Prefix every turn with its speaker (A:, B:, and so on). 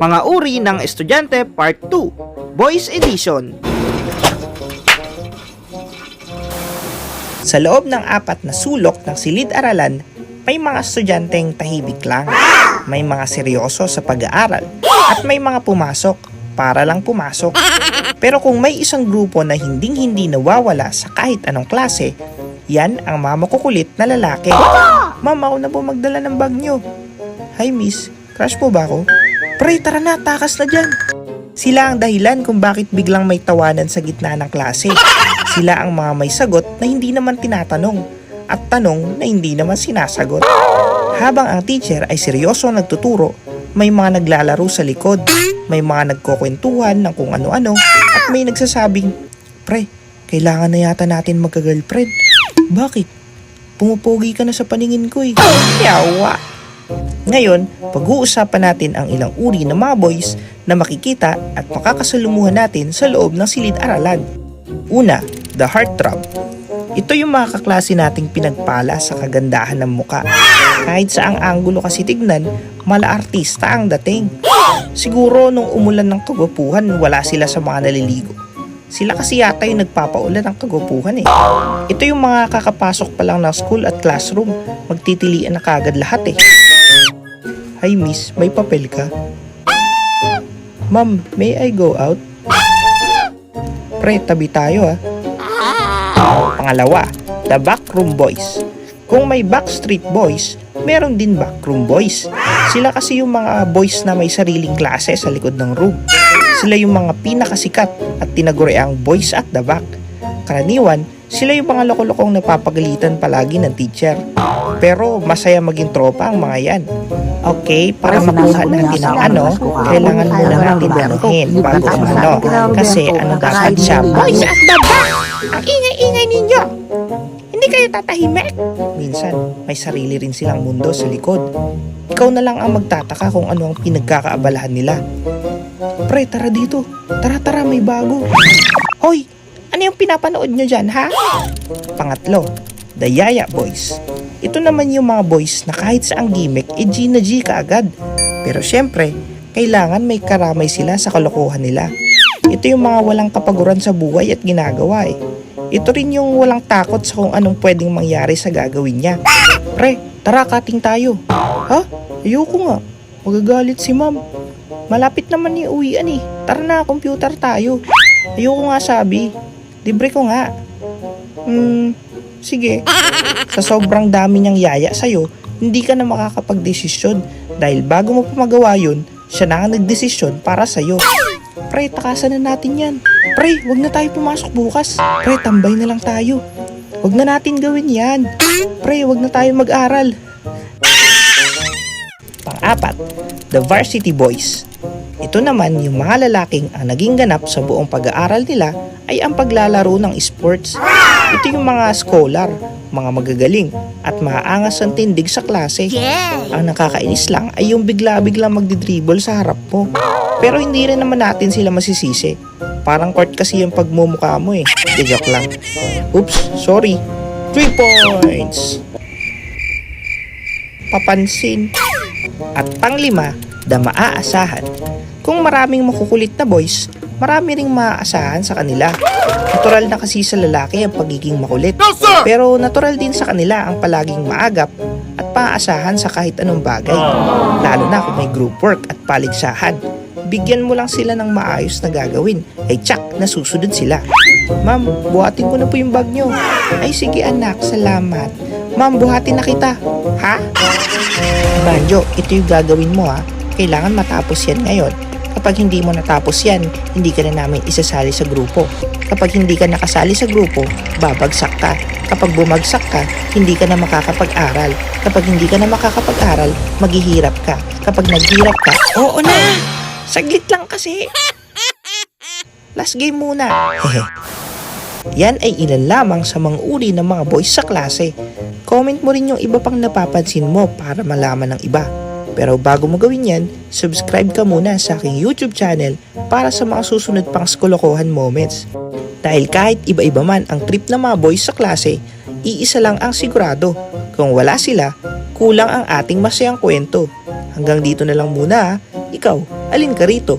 A: Mga uri ng estudyante Part 2, Boys Edition. Sa loob ng 4 na sulok ng silid-aralan, may mga estudyanteng tahimik lang. May mga seryoso sa pag-aaral at may mga pumasok para lang pumasok. Pero kung may isang grupo na hinding-hindi nawawala sa kahit anong klase, yan ang mama kukulit na lalaki. Ma'am, ako na po magdala ng bag nyo. Hi miss, crush po ba ako? Pre, tara na, takas na dyan. Sila ang dahilan kung bakit biglang may tawanan sa gitna ng klase. Sila ang mga may sagot na hindi naman tinatanong at tanong na hindi naman sinasagot. Habang ang teacher ay seryoso nagtuturo, may mga naglalaro sa likod, may mga nagkukwentuhan ng kung ano-ano at may nagsasabing, pre, kailangan na yata natin magka-girlfriend. Bakit? Pumupogi ka na sa paningin ko eh. Yawa! Ngayon, pag-uusapan natin ang ilang uri ng mga boys na makikita at makakasalumuhan natin sa loob ng silid-aralan. Una, the heartthrob. Ito yung mga kaklase nating pinagpala sa kagandahan ng muka. Kahit saang anggulo kasi tignan, mala artista ang dating. Siguro nung umulan ng kagwapuhan, wala sila sa mga naliligo. Sila kasi yata yung nagpapaulan ng kagwapuhan eh. Ito yung mga kakapasok pa lang ng school at classroom, magtitilian na kagad lahat eh. Hi miss, may papel ka? Ma'am, may I go out? Pre, tabi tayo ah. Pangalawa, the backroom boys. Kung may Backstreet Boys, meron din backroom boys. Sila kasi yung mga boys na may sariling klase sa likod ng room. Sila yung mga pinakasikat at tinaguriang boys at the back. Karaniwan, sila yung mga loko-lokong napapagalitan palagi ng teacher. Pero masaya maging tropa ang mga yan. Okay, para makuha natin ang ano, kailangan muna natin anuhin bago ang ano. Kasi ano dapat siya, boys at the back! Ang ingay-ingay ninyo! Hindi kayo tatahimik! Minsan, may sarili rin silang mundo sa likod. Ikaw na lang ang magtataka kung ano ang pinagkakaabalahan nila. Pre, tara dito. Tara, may bago. Hoy, ano yung pinapanood nyo dyan, ha? Pangatlo, the Yaya Boys. Ito naman yung mga boys na kahit saang gimmick, G na G kaagad. Pero syempre, kailangan may karamay sila sa kalokohan nila. Ito yung mga walang kapaguran sa buhay at ginagawa eh. Ito rin yung walang takot sa kung anong pwedeng mangyari sa gagawin niya. Pre, tara kating tayo. Ha? Ayoko nga. Magagalit si ma'am. Malapit naman yung uwian eh. Tara na, computer tayo. Ayoko nga sabi. Libre ko nga. Sige. Sa sobrang dami niyang yaya sa'yo, hindi ka na makakapag-desisyon. Dahil bago mo pa magawa yun, siya na ang nagdesisyon para sa'yo. Pre, takasan na natin yan. Pre, wag na tayo pumasok bukas. Pre, tambay na lang tayo. Wag na natin gawin yan. Pre, wag na tayo mag-aral. Pang-apat, the Varsity Boys. Ito naman yung mga lalaking ang naging ganap sa buong pag-aaral nila ay ang paglalaro ng sports. Ito yung mga scholar, mga magagaling at maaangas ang tindig sa klase. Ang nakakainis lang ay yung bigla-bigla magdidribble sa harap mo. Pero hindi rin naman natin sila masisisi. Parang court kasi yung pagmumukha mo eh. Di joke lang. Oops, sorry. 3 points! Papansin. At pang-5, the maaasahan. Kung maraming makukulit na boys, marami ring maaasahan sa kanila. Natural na kasi sa lalaki ang pagiging makulit. Pero natural din sa kanila ang palaging maagap at maaasahan sa kahit anong bagay. Lalo na kung may group work at paligsahan. Bigyan mo lang sila ng maayos na gagawin, ay tsak, nasusunod sila. Ma'am, buhatin ko na po yung bag nyo. Ay sige anak, salamat. Ma'am, buhatin na kita. Ha? Banjo, ito yung gagawin mo ha. Kailangan matapos yan ngayon. Kapag hindi mo natapos yan, hindi ka na namin isasali sa grupo. Kapag hindi ka nakasali sa grupo, babagsak ka. Kapag bumagsak ka, hindi ka na makakapag-aral. Kapag hindi ka na makakapag-aral, maghihirap ka. Kapag naghihirap ka, oo na! Saglit lang kasi. Last game muna. Yan ay ilan lamang sa mga uri ng mga boys sa klase. Comment mo rin yung iba pang napapansin mo para malaman ng iba. Pero bago mo gawin yan, subscribe ka muna sa aking YouTube channel para sa mga susunod pang skolokohan moments. Dahil kahit iba-iba man ang trip ng mga boys sa klase, iisa lang ang sigurado. Kung wala sila, kulang ang ating masayang kwento. Hanggang dito na lang muna ha. Ikaw, Alin ka rito?